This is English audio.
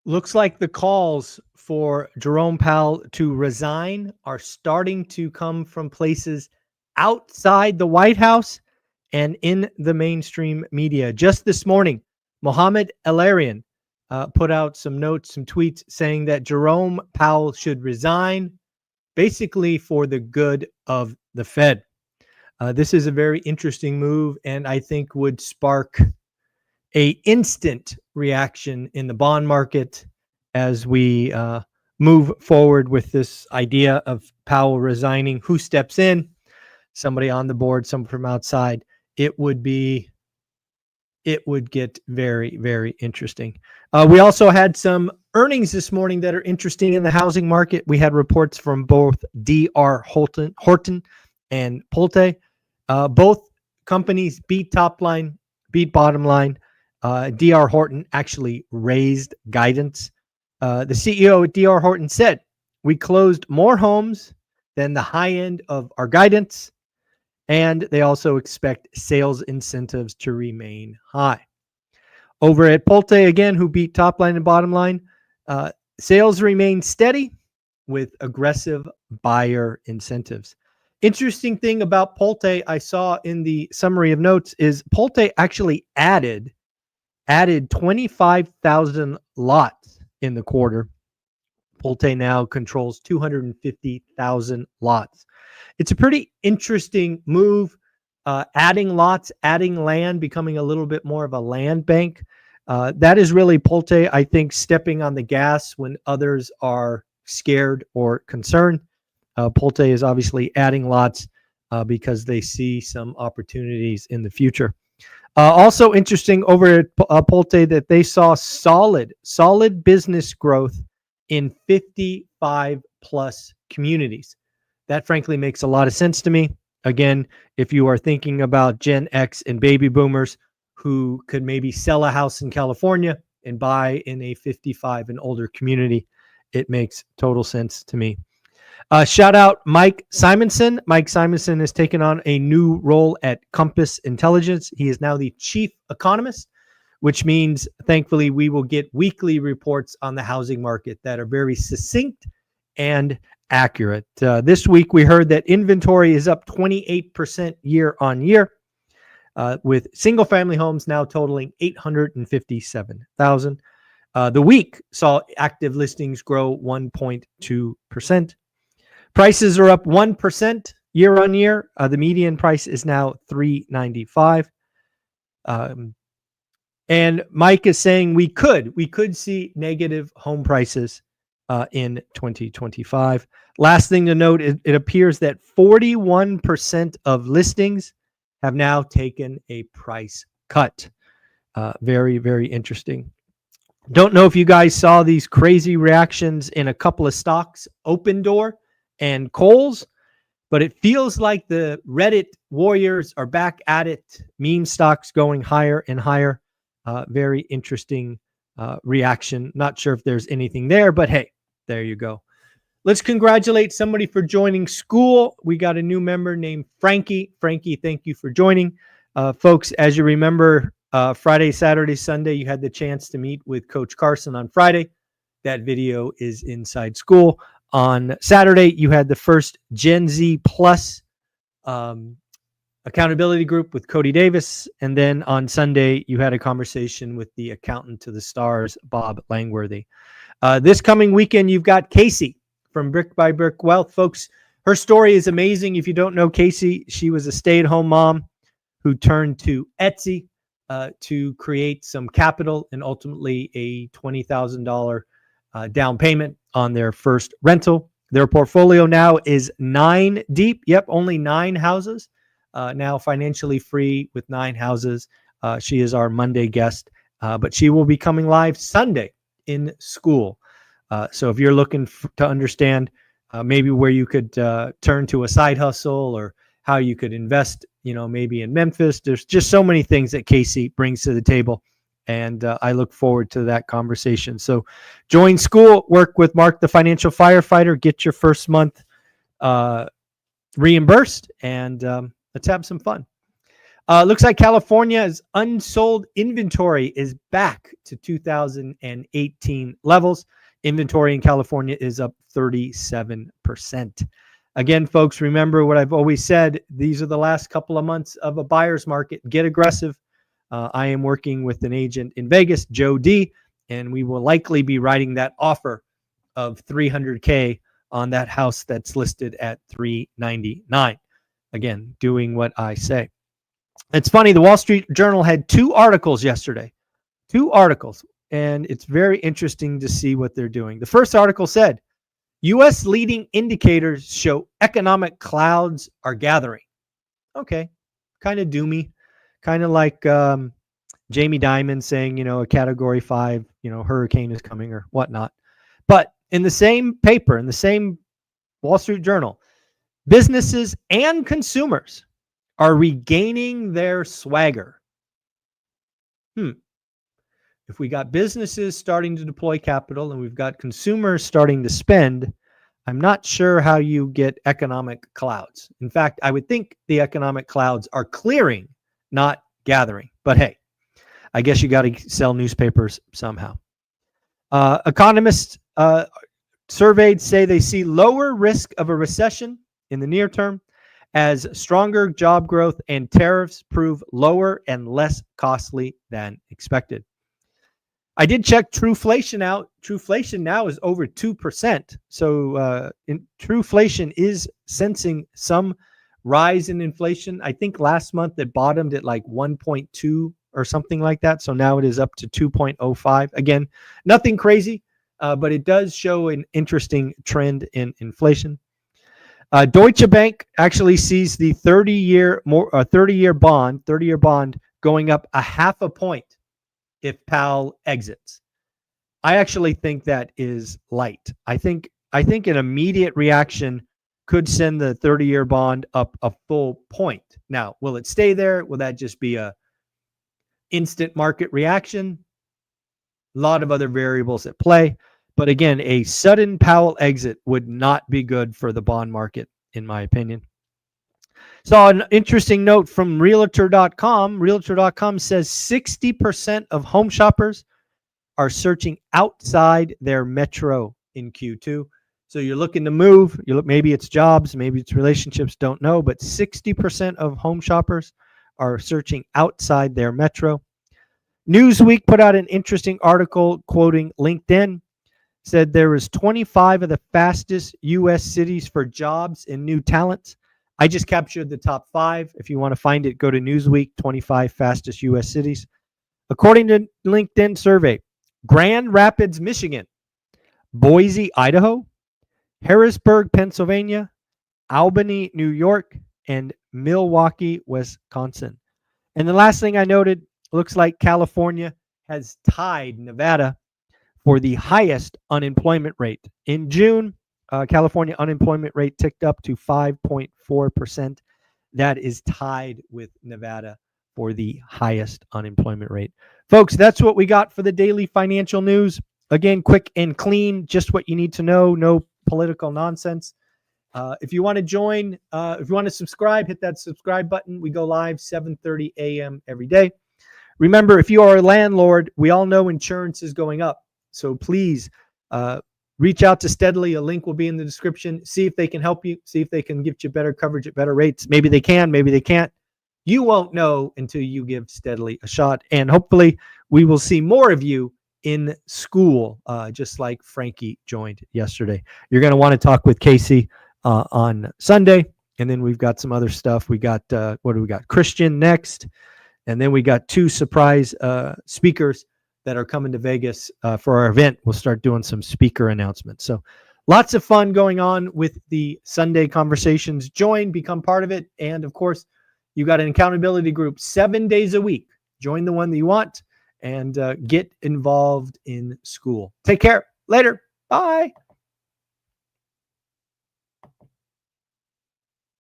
Looks like the calls for Jerome Powell to resign are starting to come from places outside the White House and in the mainstream media. Just this morning, Mohamed El-Erian put out some notes, some tweets saying that Jerome Powell should resign, basically for the good of the Fed. This is a very interesting move, and I think would spark a instant reaction in the bond market as we move forward with this idea of Powell resigning. Who steps in? Somebody on the board, someone from outside. It would get very, very interesting. We also had some earnings this morning that are interesting in the housing market. We had reports from both D.R. Horton and Pulte. Both companies beat top line, beat bottom line. D.R. Horton actually raised guidance. The CEO at D.R. Horton said, "We closed more homes than the high end of our guidance." And they also expect sales incentives to remain high. Over at Pulte, again, who beat top line and bottom line, sales remain steady with aggressive buyer incentives. Interesting thing about Pulte I saw in the summary of notes is Pulte actually added 25,000 lots in the quarter. Pulte now controls 250,000 lots. It's a pretty interesting move, adding lots, adding land, becoming a little bit more of a land bank. That is really Pulte, I think, stepping on the gas when others are scared or concerned. Pulte is obviously adding lots because they see some opportunities in the future. Also interesting over at Pulte that they saw solid business growth in 55 plus communities. That frankly makes a lot of sense to me. Again, if you are thinking about Gen X and baby boomers who could maybe sell a house in California and buy in a 55 and older community, it makes total sense to me. Shout out Mike Simonson. Mike Simonson has taken on a new role at Compass Intelligence. He is now the chief economist, which means, thankfully, we will get weekly reports on the housing market that are very succinct and accurate. This week, we heard that inventory is up 28% year on year, with single-family homes now totaling 857,000. The week saw active listings grow 1.2%. Prices are up 1% year on year. The median price is now $395. And Mike is saying we could see negative home prices in 2025. Last thing to note, it appears that 41% of listings have now taken a price cut. Very, very interesting. Don't know if you guys saw these crazy reactions in a couple of stocks, Opendoor and Kohl's, but it feels like the Reddit warriors are back at it. Meme stocks going higher and higher. Very interesting reaction. Not sure if there's anything there, but hey, there you go. Let's congratulate somebody for joining school. We got a new member named Frankie. Frankie, thank you for joining. Folks, as you remember, Friday, Saturday, Sunday, you had the chance to meet with Coach Carson on Friday. That video is inside school. On Saturday, you had the first Gen Z Plus accountability group with Cody Davis. And then on Sunday, you had a conversation with the accountant to the stars, Bob Langworthy. This coming weekend, you've got Casey from Brick by Brick Wealth. Folks, her story is amazing. If you don't know Casey, she was a stay-at-home mom who turned to Etsy to create some capital and ultimately a $20,000 down payment on their first rental. Their portfolio now is 9 deep. Yep, only 9 houses. Now financially free with 9 houses. She is our Monday guest, but she will be coming live Sunday in school. So if you're looking to understand maybe where you could turn to a side hustle or how you could invest, maybe in Memphis, there's just so many things that Casey brings to the table. And I look forward to that conversation. So join school, work with Mark, the financial firefighter, get your first month reimbursed, and let's have some fun. Looks like California's unsold inventory is back to 2018 levels. Inventory in California is up 37%. Again, folks, remember what I've always said. These are the last couple of months of a buyer's market. Get aggressive. I am working with an agent in Vegas, Joe D., and we will likely be writing that offer of $300K on that house that's listed at $399. Again, doing what I say. It's funny, the Wall Street Journal had 2 articles yesterday. 2 articles, and it's very interesting to see what they're doing. The first article said, U.S. leading indicators show economic clouds are gathering. Okay, kind of doomy, kind of like Jamie Dimon saying, a Category 5, hurricane is coming or whatnot. But in the same paper, in the same Wall Street Journal, businesses and consumers are regaining their swagger. If we got businesses starting to deploy capital and we've got consumers starting to spend, I'm not sure how you get economic clouds. In fact, I would think the economic clouds are clearing, not gathering. But hey, I guess you got to sell newspapers somehow. Economists surveyed say they see lower risk of a recession in the near term as stronger job growth and tariffs prove lower and less costly than expected. I did check Truflation out. Truflation now is over 2%. So Truflation is sensing some rise in inflation. I think last month it bottomed at like 1.2 or something like that. So now it is up to 2.05. Again, nothing crazy, but it does show an interesting trend in inflation. Deutsche Bank actually sees the 30-year bond going up 0.5 point if Powell exits. I actually think that is light. I think an immediate reaction could send the 30-year bond up a full point. Now, will it stay there? Will that just be a instant market reaction? A lot of other variables at play. But again, a sudden Powell exit would not be good for the bond market, in my opinion. Saw an interesting note from Realtor.com. Realtor.com says 60% of home shoppers are searching outside their metro in Q2. So you're looking to move. Maybe it's jobs, maybe it's relationships, don't know. But 60% of home shoppers are searching outside their metro. Newsweek put out an interesting article quoting LinkedIn. Said there was 25 of the fastest U.S. cities for jobs and new talents. I just captured the top 5. If you want to find it, go to Newsweek, 25 fastest U.S. cities. According to LinkedIn survey, Grand Rapids, Michigan, Boise, Idaho, Harrisburg, Pennsylvania, Albany, New York, and Milwaukee, Wisconsin. And the last thing I noted, looks like California has tied Nevada for the highest unemployment rate. In June, California unemployment rate ticked up to 5.4%. That is tied with Nevada for the highest unemployment rate. Folks, that's what we got for the daily financial news. Again, quick and clean, just what you need to know. No political nonsense. If you want to join, if you want to subscribe, hit that subscribe button. We go live 7:30 a.m. every day. Remember, if you are a landlord, we all know insurance is going up. So please reach out to Steadily. A link will be in the description. See if they can help you. See if they can give you better coverage at better rates. Maybe they can, maybe they can't. You won't know until you give Steadily a shot. And hopefully we will see more of you in school, just like Frankie joined yesterday. You're going to want to talk with Casey on Sunday. And then we've got some other stuff. We got, what do we got? Christian next. And then we got 2 surprise speakers that are coming to Vegas for our event. We'll start doing some speaker announcements. So lots of fun going on with the Sunday conversations. Join, become part of it. And of course, you got an accountability group 7 days a week. Join the one that you want and get involved in school. Take care. Later. Bye.